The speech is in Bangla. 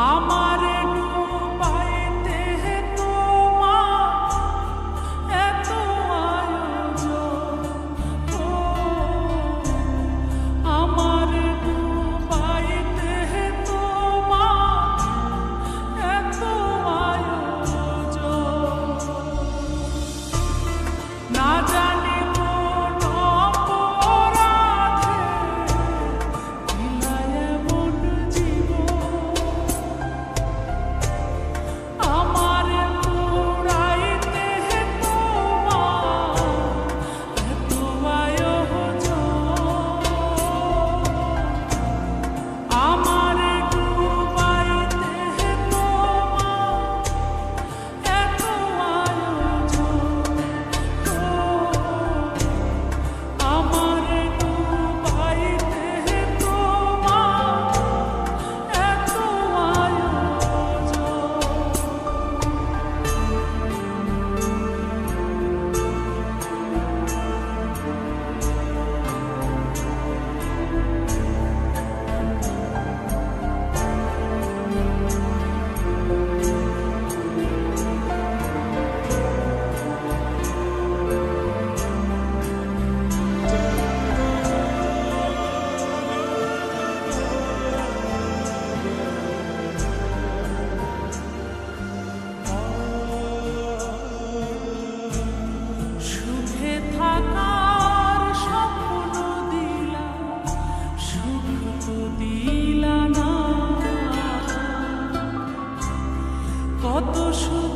আমারে ডুবাইতে তোমার এত আয়োজন, ও আমারে ডুবাইতে তোমার এত আয়োজন। না জানি কোন অপরাধে দিলা এমন জীবন, আমারে পুরাইতে তোমার এত আয়োজন। আমারে ডুবাইতে তোমার এত আয়োজন, আমারে ডুবাইতে তোমার এত সুখে থাকার স্বপ্ন দিলা, সুখ তো দিলা না। কত সুখ